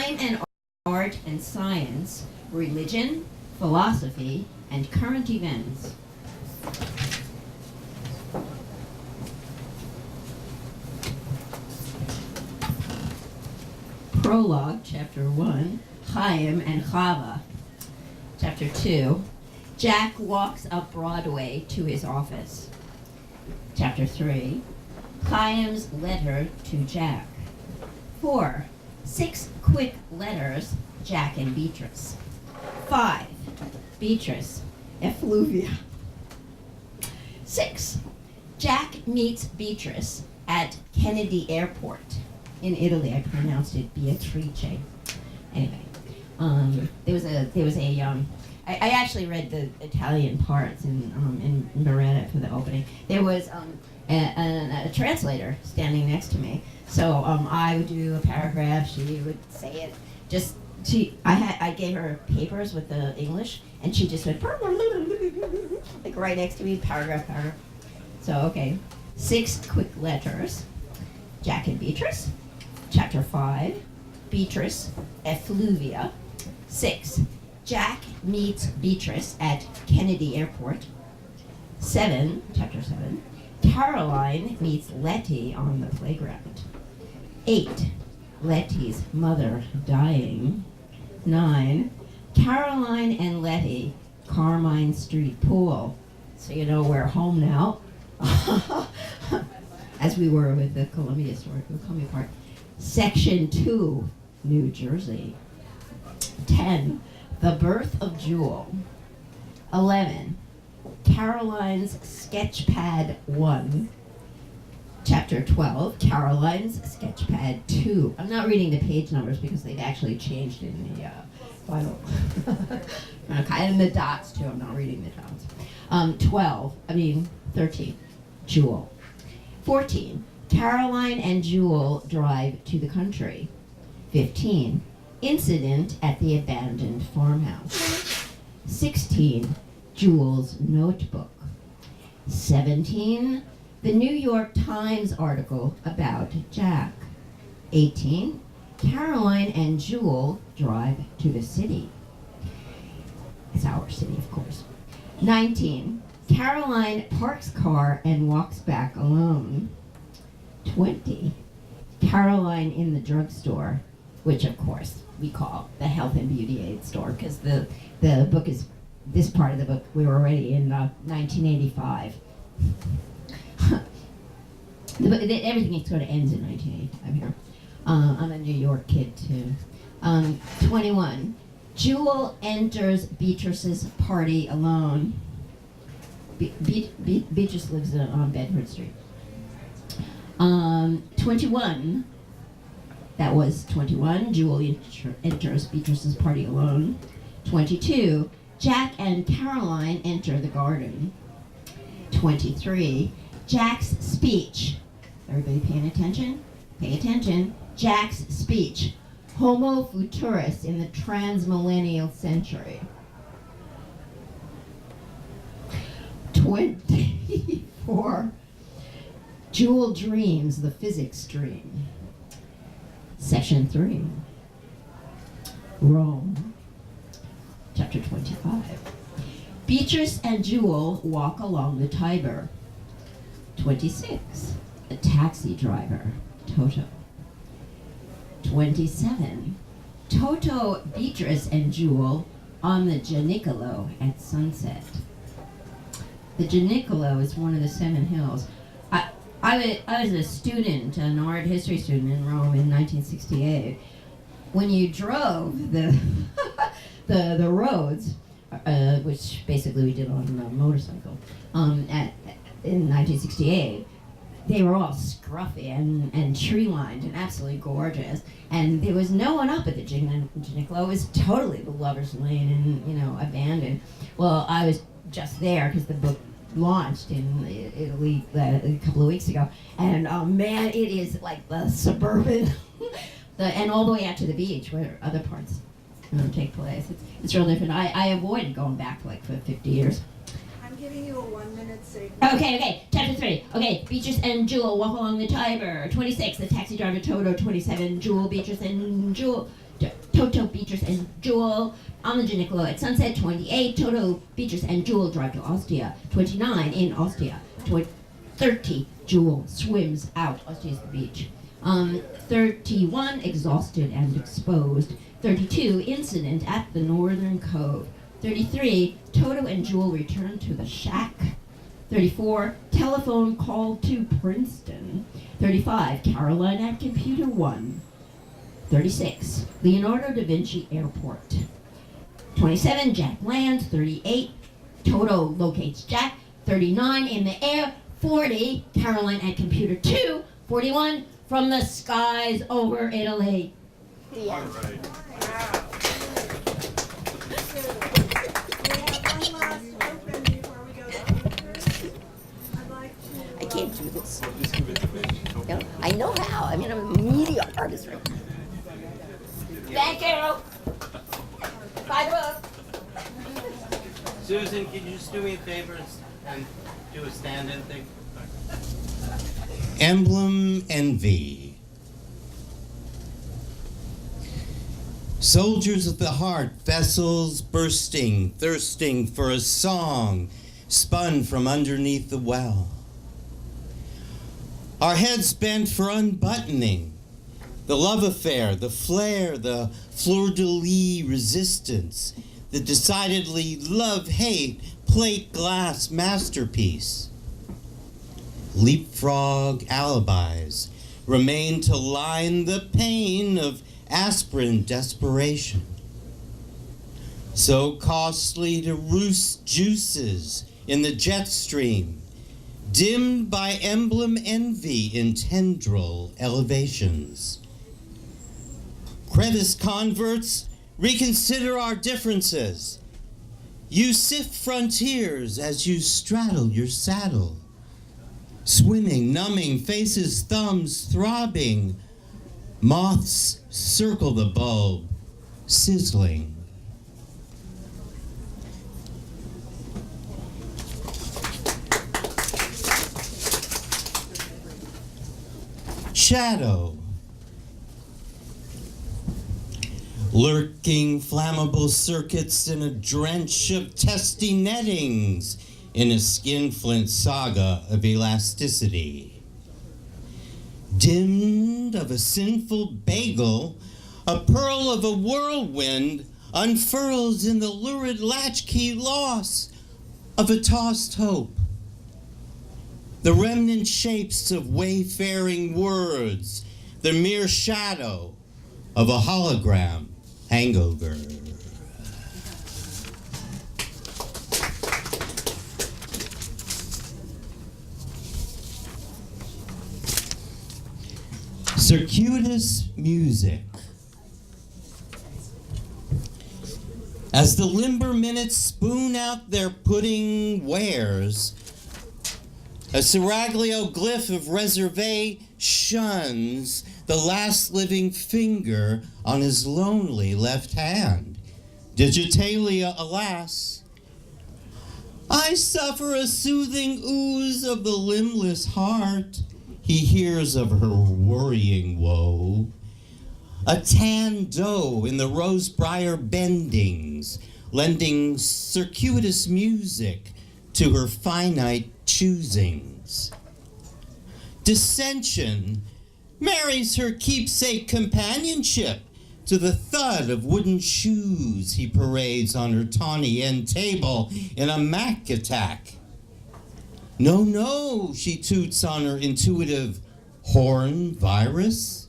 and art and science, religion, philosophy, and current events. Prologue, Chapter 1, Chaim and Chava. Chapter 2, Jack walks up Broadway to his office. Chapter 3, Chaim's letter to Jack. 4, 6 quick letters, Jack and Beatrice. 5, Beatrice, effluvia. 6, Jack meets Beatrice at Kennedy Airport. In Italy, I pronounced it Beatrice. Anyway, there was a I actually read the Italian parts in Beretta for the opening. There was a translator standing next to me, so I would do a paragraph. She would say it. I gave her papers with the English, and she just went like right next to me, paragraph. So okay, 6 quick letters. Jack and Beatrice. Chapter 5, Beatrice, effluvia. 6, Jack meets Beatrice at Kennedy Airport. 7, Chapter 7, Caroline meets Letty on the playground. 8, Letty's mother dying. 9, Caroline and Letty, Carmine Street pool. So you know we're home now. As we were with the Columbia story, the Columbia part. Section 2, New Jersey. 10, The birth of Jewel. 11, Caroline's Sketchpad 1. Chapter 12, Caroline's Sketchpad 2. I'm not reading the page numbers because they've actually changed in the final. Okay, and the dots too, I'm not reading the dots. 13, Jewel. 14, Caroline and Jewel drive to the country. 15, incident at the abandoned farmhouse. 16, Jewel's notebook. 17, the New York Times article about Jack. 18, Caroline and Jewel drive to the city. It's our city, of course. 19, Caroline parks car and walks back alone. 20, Caroline in the drugstore, which of course we call the health and beauty aid store because the book is, this part of the book, we were already in 1985. Everything sort of ends in 1985 here. I'm a New York kid too. 21, Jewel enters Beatrice's party alone. Beatrice lives on Bedford Street. 21, that was 21, Jewel enters Beatrice's party alone. 22, Jack and Caroline enter the garden. 23, Jack's speech. Everybody paying attention? Pay attention. Jack's speech. Homo futurus in the transmillennial century. 24, Jewel dreams the physics dream. Section 3, Rome. Chapter 25. Beatrice and Jewel walk along the Tiber. 26, a taxi driver, Toto. 27, Toto, Beatrice, and Jewel on the Janicolo at sunset. The Janicolo is one of the 7 hills. I was a student, an art history student in Rome in 1968. When you drove the roads, which basically we did on a motorcycle, in 1968, they were all scruffy and tree-lined and absolutely gorgeous. And there was no one up at the Janicolo. It was totally the lover's lane and, abandoned. Well, I was just there because the book launched in Italy a couple of weeks ago. And man, it is like the suburban, and all the way out to the beach where other parts take place. It's real different. I avoided going back for 50 years. I'm giving you a 1-minute segment. Okay. Chapter 3. Okay, Beatrice and Jewel walk along the Tiber. 26, the taxi driver Toto. 27, Jewel, Beatrice, and Jewel. Toto, Beatrice, and Jewel on the Ginicolo at sunset. 28, Toto, Beatrice, and Jewel drive to Ostia. 29, in Ostia. 30, Jewel swims out. Ostia's the beach. 31, exhausted and exposed. 32, incident at the Northern Cove. 33, Toto and Jewel return to the shack. 34, telephone call to Princeton. 35, Caroline at Computer 1. 36, Leonardo da Vinci Airport. 27, Jack lands. 38, Toto locates Jack. 39, in the air. 40, Caroline at Computer 2. 41, from the skies over Italy. The end. All right. Wow. We have one last open before we go to answers. I'd like to. I can't do this. We'll just give it to Mitch. No, I know how. I mean, I'm a media artist right now. Thank you. Bye, book. Susan, can you just do me a favor and do a stand-in thing? Emblem envy. Soldiers of the heart, vessels bursting, thirsting for a song spun from underneath the well. Our heads bent for unbuttoning, the love affair, the flare, the fleur-de-lis resistance, the decidedly love-hate plate glass masterpiece. Leapfrog alibis remain to line the pain of aspirin desperation. So costly to roost juices in the jet stream, dimmed by emblem envy in tendril elevations. Crevice converts, reconsider our differences. You sift frontiers as you straddle your saddle. Swimming, numbing, faces, thumbs throbbing. Moths circle the bulb, sizzling. Shadow. Lurking flammable circuits in a drench of testy nettings in a skinflint saga of elasticity. Dimmed of a sinful bagel, a pearl of a whirlwind unfurls in the lurid latchkey loss of a tossed hope. The remnant shapes of wayfaring words, the mere shadow of a hologram hangover. Circuitous music. As the limber minutes spoon out their pudding wares, a seraglio glyph of reserve shuns the last living finger on his lonely left hand. Digitalia, alas. I suffer a soothing ooze of the limbless heart. He hears of her worrying woe. A tan doe in the rosebriar bendings, lending circuitous music to her finite choosings. Dissension marries her keepsake companionship to the thud of wooden shoes he parades on her tawny end table in a Mac attack. No, no, she toots on her intuitive horn virus.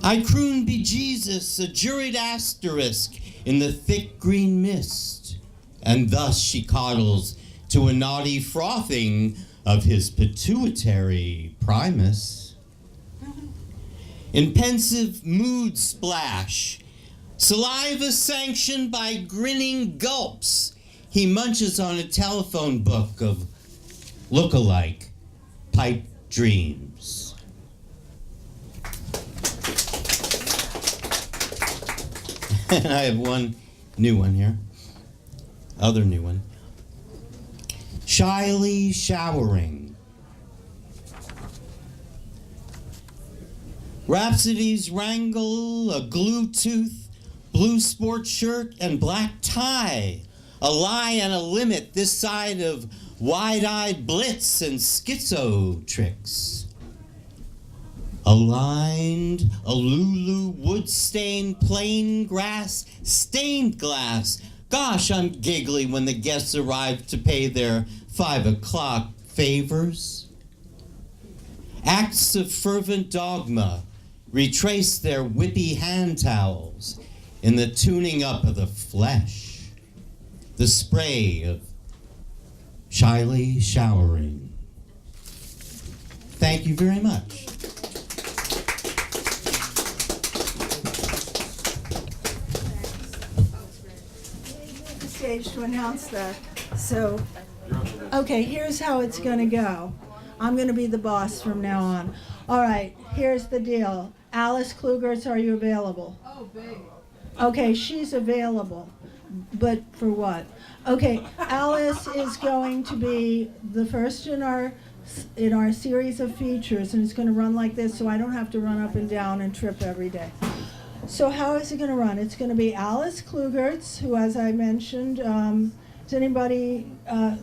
I croon be Jesus, a juried asterisk in the thick green mist, and thus she coddles to a naughty frothing of his pituitary primus. In pensive mood splash, saliva sanctioned by grinning gulps, he munches on a telephone book of look-alike pipe dreams. And I have one new one here. Other new one. Shyly showering. Rhapsody's wrangle, a glue tooth, blue sports shirt, and black tie. A lie and a limit this side of wide-eyed blitz and schizo tricks. Aligned, a Lulu wood-stained plain grass, stained glass. Gosh, I'm giggly when the guests arrive to pay their 5 o'clock favors. Acts of fervent dogma retrace their whippy hand towels in the tuning up of the flesh, the spray of shyly showering. Thank you very much. The stage to announce that. So, okay, here's how it's going to go. I'm going to be the boss from now on. All right, here's the deal. Alice Klugherz, are you available? Oh, baby. Okay, she's available. But for what? Okay, Alice is going to be the first in our series of features, and it's going to run like this, so I don't have to run up and down and trip every day. So how is it going to run? It's going to be Alice Klugherz, who, as I mentioned, if anybody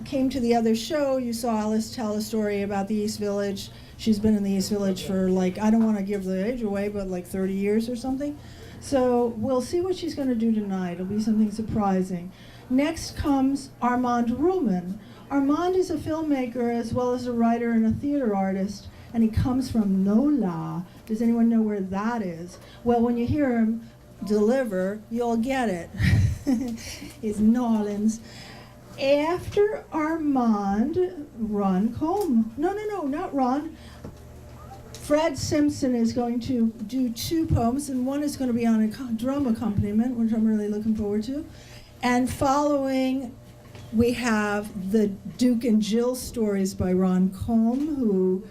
came to the other show, you saw Alice tell a story about the East Village. She's been in the East Village for, like, I don't want to give the age away, but like 30 years or something. So we'll see what she's going to do tonight. It'll be something surprising. Next comes Armand Ruhlman. Armand is a filmmaker as well as a writer and a theater artist, and he comes from NOLA. Does anyone know where that is? Well, when you hear him deliver, you'll get it. It's New Orleans. After Armand, Ron Combe. No, not Ron. Fred Simpson is going to do 2 poems, and one is going to be on a drum accompaniment, which I'm really looking forward to. And following, we have the Duke and Jill stories by Ron Combe, who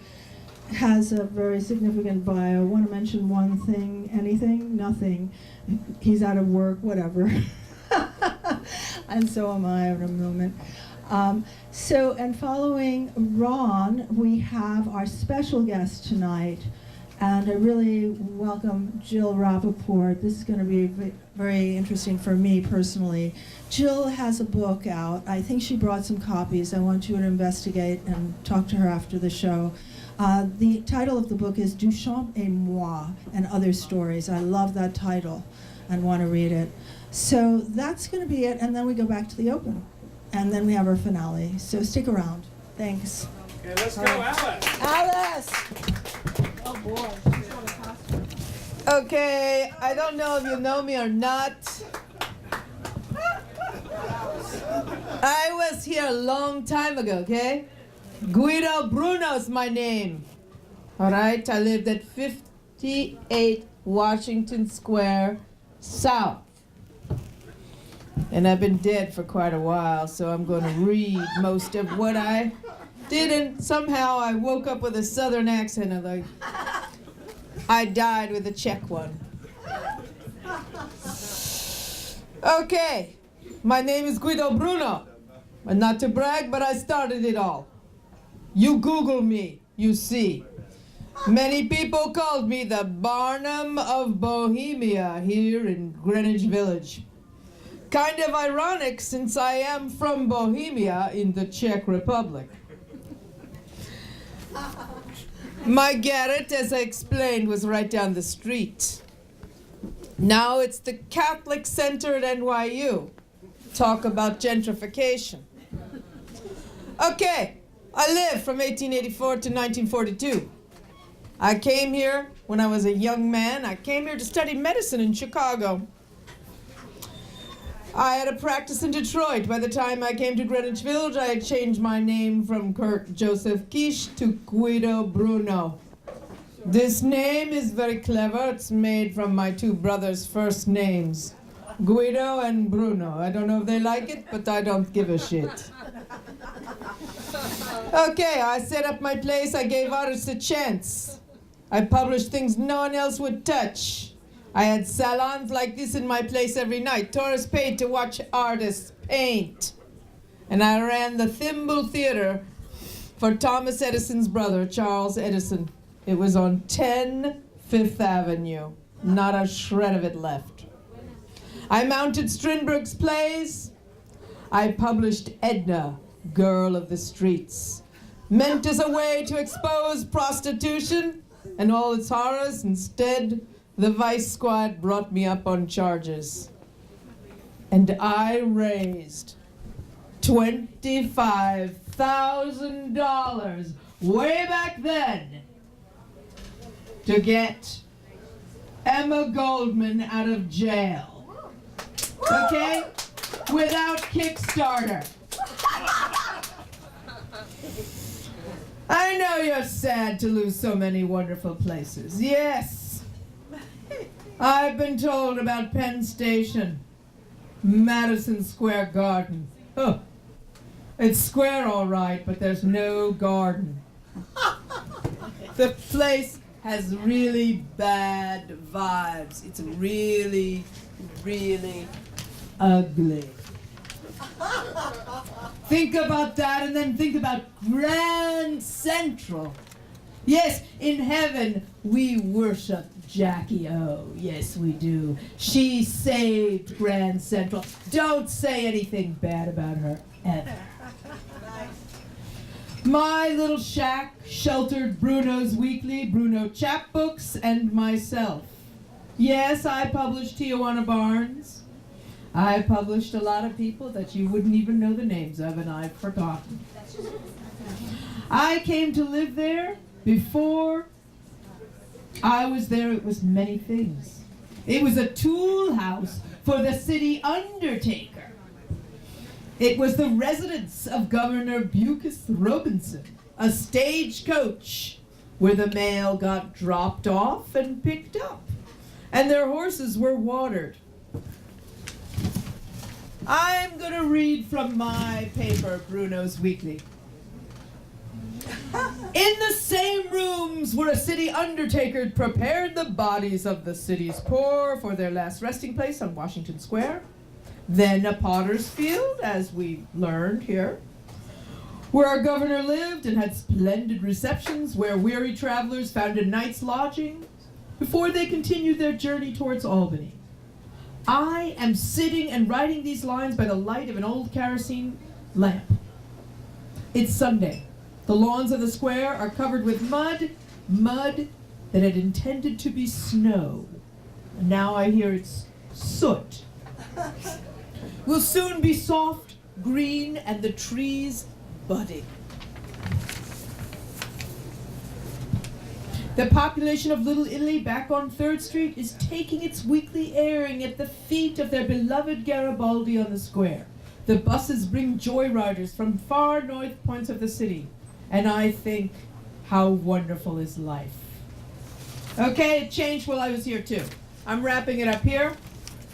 has a very significant bio. I want to mention one thing, anything, nothing. He's out of work, whatever. And so am I at a moment. And following Ron, we have our special guest tonight, and I really welcome Jill Rappaport. This is going to be very interesting for me personally. Jill has a book out. I think she brought some copies. I want you to investigate and talk to her after the show. The title of the book is Duchamp et moi, and Other Stories. I love that title and want to read it. So that's going to be it, and then we go back to the open. And then we have our finale. So stick around. Thanks. Okay, let's go, Alice. Alice! Oh boy, she's got a costume. Okay, I don't know if you know me or not. I was here a long time ago, okay? Guido Bruno's my name. All right, I lived at 58 Washington Square South. And I've been dead for quite a while, so I'm going to read most of what I did, and somehow I woke up with a southern accent, and like, I died with a Czech one. Okay, my name is Guido Bruno, and not to brag, but I started it all. You Google me, you see. Many people called me the Barnum of Bohemia here in Greenwich Village. Kind of ironic, since I am from Bohemia in the Czech Republic. My garret, as I explained, was right down the street. Now it's the Catholic Center at NYU. Talk about gentrification. Okay, I lived from 1884 to 1942. I came here when I was a young man. I came here to study medicine in Chicago. I had a practice in Detroit. By the time I came to Greenwich Village, I had changed my name from Kurt Joseph Kish to Guido Bruno. This name is very clever. It's made from my 2 brothers' first names, Guido and Bruno. I don't know if they like it, but I don't give a shit. Okay, I set up my place. I gave artists a chance. I published things no one else would touch. I had salons like this in my place every night. Tourists paid to watch artists paint. And I ran the Thimble Theater for Thomas Edison's brother, Charles Edison. It was on 10 Fifth Avenue. Not a shred of it left. I mounted Strindberg's plays. I published Edna, Girl of the Streets, meant as a way to expose prostitution and all its horrors. Instead, the Vice Squad brought me up on charges. And I raised $25,000 way back then to get Emma Goldman out of jail. Okay? Without Kickstarter. I know you're sad to lose so many wonderful places. Yes. I've been told about Penn Station, Madison Square Garden. Oh, it's square all right, but there's no garden. The place has really bad vibes. It's really, really ugly. Think about that, and then think about Grand Central. Yes, in heaven we worship Jackie O. Yes, we do. She saved Grand Central. Don't say anything bad about her ever. My little shack sheltered Bruno's Weekly, Bruno Chapbooks, and myself. Yes, I published Tijuana Barnes. I published a lot of people that you wouldn't even know the names of, and I've forgotten. I came to live there. Before I was there, it was many things. It was a tool house for the city undertaker. It was the residence of Governor Bucas Robinson, a stagecoach where the mail got dropped off and picked up, and their horses were watered. I'm going to read from my paper, Bruno's Weekly. In the same rooms where a city undertaker prepared the bodies of the city's poor for their last resting place on Washington Square, then a potter's field, as we learned here, where our governor lived and had splendid receptions, where weary travelers found a night's lodging before they continued their journey towards Albany. I am sitting and writing these lines by the light of an old kerosene lamp. It's Sunday. The lawns of the square are covered with mud that had intended to be snow. And now I hear it's soot. Will soon be soft, green, and the trees budding. The population of Little Italy back on 3rd Street is taking its weekly airing at the feet of their beloved Garibaldi on the square. The buses bring joyriders from far north points of the city. And I think, how wonderful is life. Okay, it changed while I was here too. I'm wrapping it up here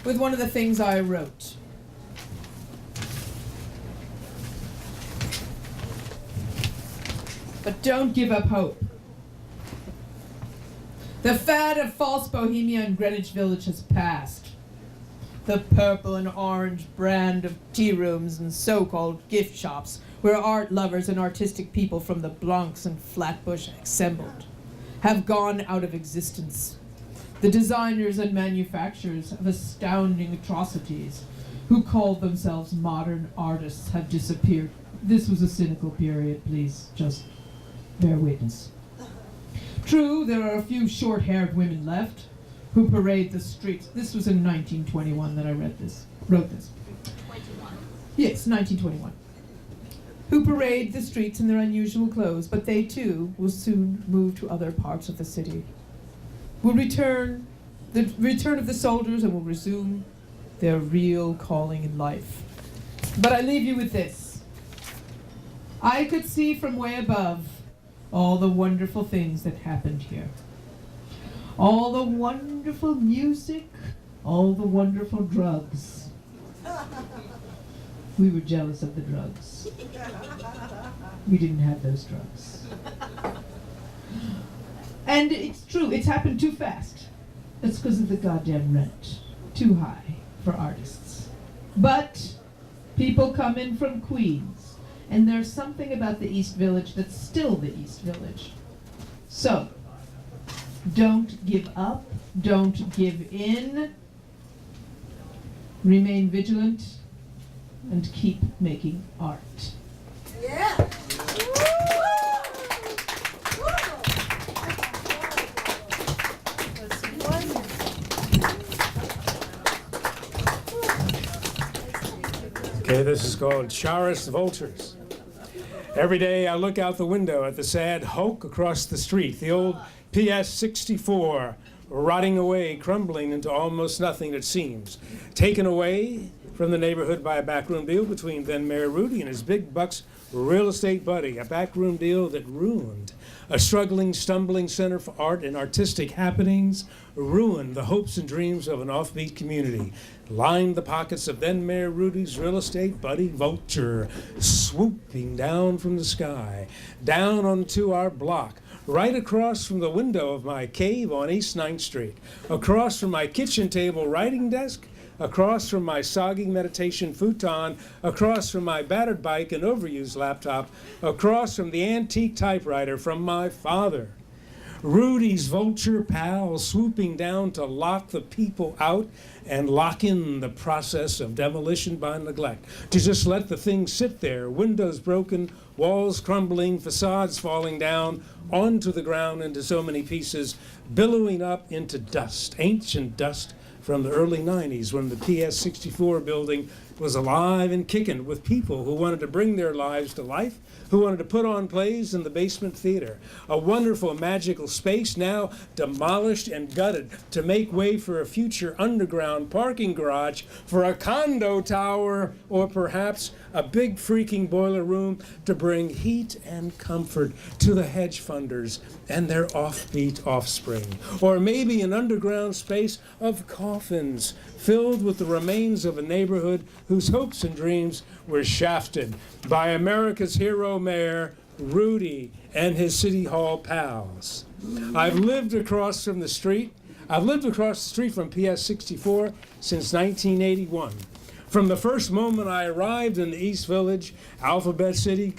with one of the things I wrote. But don't give up hope. The fad of false bohemia in Greenwich Village has passed. The purple and orange brand of tea rooms and so-called gift shops where art lovers and artistic people from the Bronx and Flatbush assembled have gone out of existence. The designers and manufacturers of astounding atrocities who called themselves modern artists have disappeared. This was a cynical period, please just bear witness. True, there are a few short-haired women left who parade the streets. This was in 1921 that I wrote this. 21. Yes, 1921. Who parade the streets in their unusual clothes, but they too will soon move to other parts of the city. Will return of the soldiers and will resume their real calling in life. But I leave you with this. I could see from way above all the wonderful things that happened here. All the wonderful music, all the wonderful drugs. We were jealous of the drugs. We didn't have those drugs. And it's true, it's happened too fast. That's because of the goddamn rent. Too high for artists. But people come in from Queens, and there's something about the East Village that's still the East Village. So, Don't give up. Don't give in. Remain vigilant and keep making art. Yeah. Okay, this is called Charis Vultures. Every day I look out the window at the sad hulk across the street, the old PS-64, rotting away, crumbling into almost nothing it seems. Taken away from the neighborhood by a backroom deal between then Mayor Rudy and his big bucks real estate buddy, a backroom deal that ruined a struggling, stumbling center for art and artistic happenings, ruined the hopes and dreams of an offbeat community, lined the pockets of then Mayor Rudy's real estate buddy Vulture, swooping down from the sky, down onto our block, right across from the window of my cave on East 9th Street, across from my kitchen table writing desk, across from my soggy meditation futon, across from my battered bike and overused laptop, across from the antique typewriter from my father. Rudy's vulture pal swooping down to lock the people out and lock in the process of demolition by neglect. To just let the thing sit there, windows broken, walls crumbling, facades falling down onto the ground into so many pieces, billowing up into dust, ancient dust from the early 90s when the PS-64 building was alive and kicking with people who wanted to bring their lives to life, who wanted to put on plays in the basement theater. A wonderful, magical space now demolished and gutted to make way for a future underground parking garage, for a condo tower, or perhaps a big freaking boiler room to bring heat and comfort to the hedge funders and their offbeat offspring. Or maybe an underground space of coffins filled with the remains of a neighborhood whose hopes and dreams were shafted by America's hero mayor, Rudy, and his city hall pals. I've lived across the street from PS-64 since 1981. From the first moment I arrived in the East Village, Alphabet City,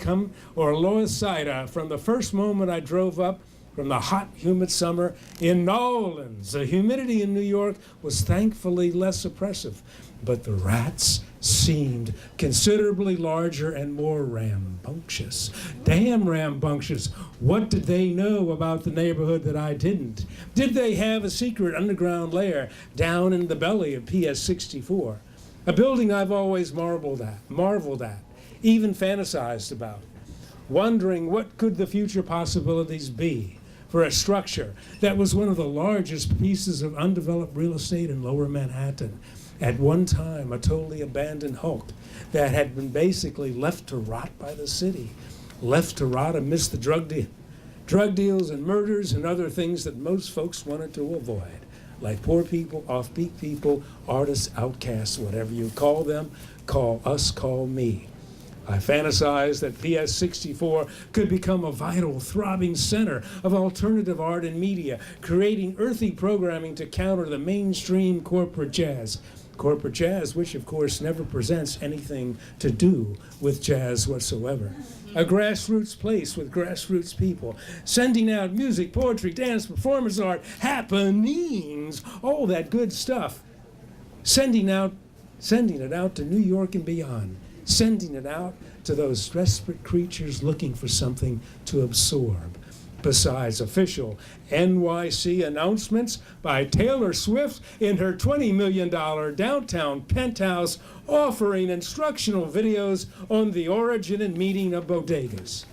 or Lois Sida, from the first moment I drove up from the hot, humid summer in New Orleans, the humidity in New York was thankfully less oppressive, but the rats seemed considerably larger and more rambunctious. Damn rambunctious. What did they know about the neighborhood that I didn't? Did they have a secret underground lair down in the belly of PS-64? A building I've always marveled at, even fantasized about, wondering what could the future possibilities be for a structure that was one of the largest pieces of undeveloped real estate in Lower Manhattan. At one time, a totally abandoned hulk that had been basically left to rot by the city, left to rot amidst the drug deals and murders and other things that most folks wanted to avoid, like poor people, offbeat people, artists, outcasts, whatever you call them, call us, call me. I fantasized that PS-64 could become a vital, throbbing center of alternative art and media, creating earthy programming to counter the mainstream corporate jazz. Corporate jazz, which of course never presents anything to do with jazz whatsoever. A grassroots place with grassroots people, sending out music, poetry, dance, performance art, happenings, all that good stuff. Sending it out to New York and beyond. Sending it out to those desperate creatures looking for something to absorb. Besides official NYC announcements by Taylor Swift in her $20 million downtown penthouse offering instructional videos on the origin and meaning of bodegas.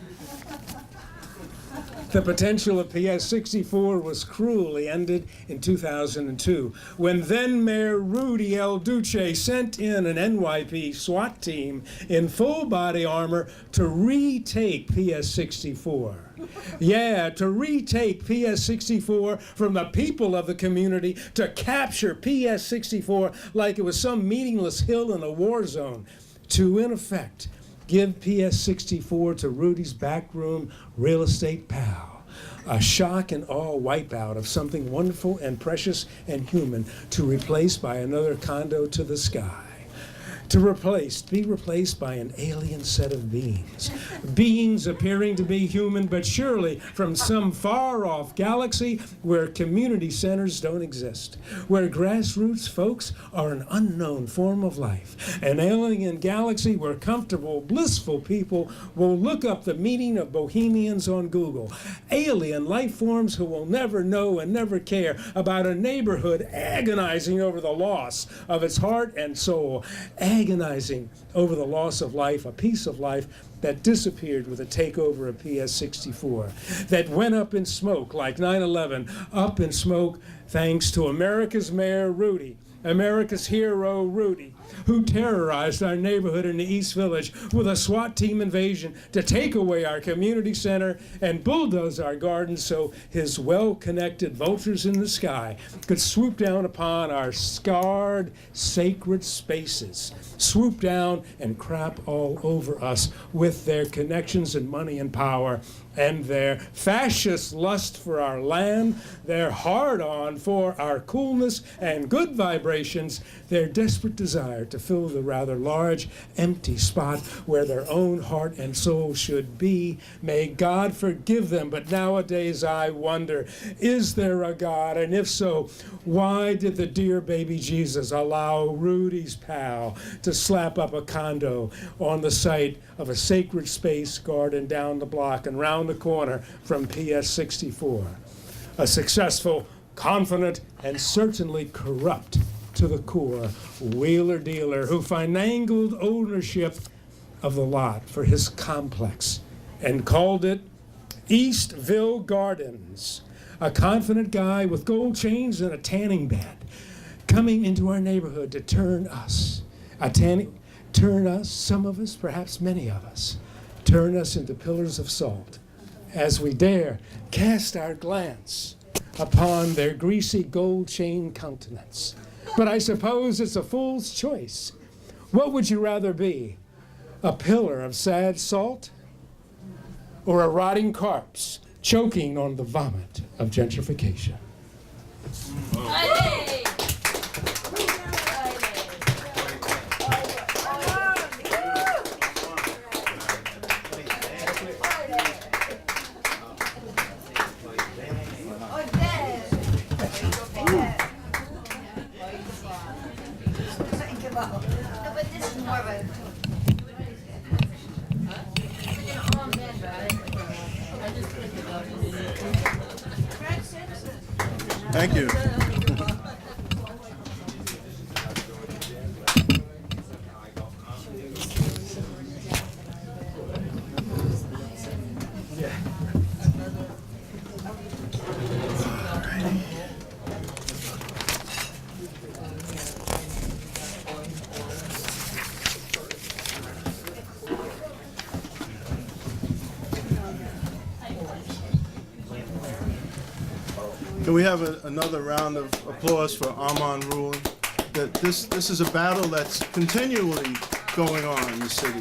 The potential of PS-64 was cruelly ended in 2002 when then Mayor Rudy El Duce sent in an NYP SWAT team in full body armor to retake PS-64. Yeah, to retake PS-64 from the people of the community, to capture PS-64 like it was some meaningless hill in a war zone, to, in effect, give PS-64 to Rudy's backroom real estate pal. A shock and awe wipeout of something wonderful and precious and human to replace by another condo to the sky. to be replaced by an alien set of beings. Beings appearing to be human, but surely from some far-off galaxy where community centers don't exist, where grassroots folks are an unknown form of life. An alien galaxy where comfortable, blissful people will look up the meaning of bohemians on Google. Alien life forms who will never know and never care about a neighborhood agonizing over the loss of its heart and soul, agonizing over the loss of life, a piece of life that disappeared with the takeover of PS64, that went up in smoke like 9/11, up in smoke thanks to America's Mayor Rudy, America's hero Rudy, who terrorized our neighborhood in the East Village with a SWAT team invasion to take away our community center and bulldoze our gardens so his well-connected vultures in the sky could swoop down upon our scarred, sacred spaces, swoop down and crap all over us with their connections and money and power, and their fascist lust for our land, their hard-on for our coolness and good vibrations, their desperate desire to fill the rather large, empty spot where their own heart and soul should be. May God forgive them, but nowadays I wonder, is there a God? And if so, why did the dear baby Jesus allow Rudy's pal to slap up a condo on the site of a sacred space garden down the block and round the corner from PS64? A successful, confident, and certainly corrupt to the core wheeler dealer who finagled ownership of the lot for his complex and called it Eastville Gardens. A confident guy with gold chains and a tanning bed coming into our neighborhood to turn us, some of us, perhaps many of us, turn us into pillars of salt as we dare cast our glance upon their greasy gold chain countenance. But I suppose it's a fool's choice. What would you rather be? A pillar of sad salt or a rotting corpse choking on the vomit of gentrification? Thank you. Can we have another round of applause for Armand Ruhlman? That this is a battle that's continually going on in the city.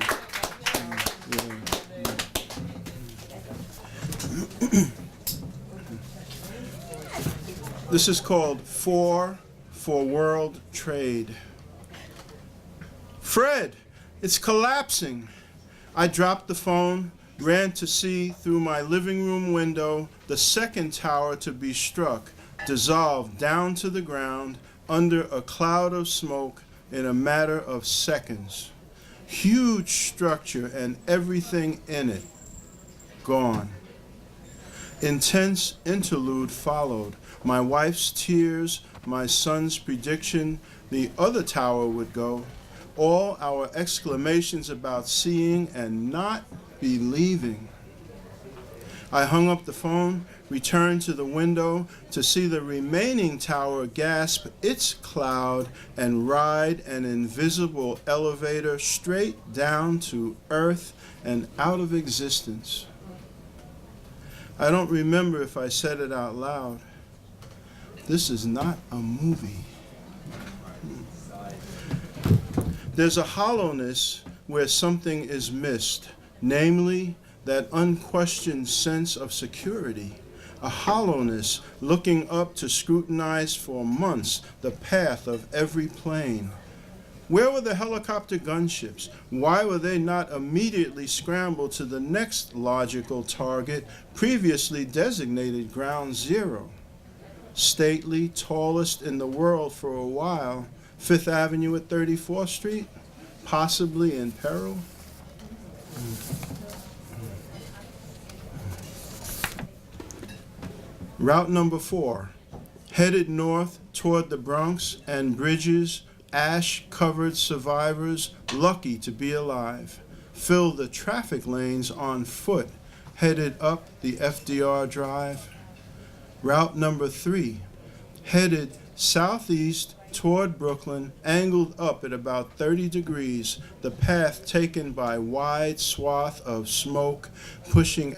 This is called for World Trade. Fred, it's collapsing. I dropped the phone, ran to see through my living room window the second tower to be struck, dissolved down to the ground under a cloud of smoke in a matter of seconds. Huge structure and everything in it gone. Intense interlude followed. My wife's tears, my son's prediction the other tower would go, all our exclamations about seeing and not believing. I hung up the phone, returned to the window to see the remaining tower gasp its cloud and ride an invisible elevator straight down to earth and out of existence. I don't remember if I said it out loud. This is not a movie. There's a hollowness where something is missed, namely that unquestioned sense of security, a hollowness looking up to scrutinize for months the path of every plane, Where were the helicopter gunships? Why were they not immediately scrambled to the next logical target, previously designated Ground Zero? Stately, tallest in the world for a while, Fifth Avenue at 34th Street, possibly in peril? Route number 4, headed north toward the Bronx and Bridges, ash-covered survivors lucky to be alive, fill the traffic lanes on foot, headed up the FDR Drive. Route number 3, headed southeast toward Brooklyn, angled up at about 30 degrees, the path taken by wide swath of smoke, pushing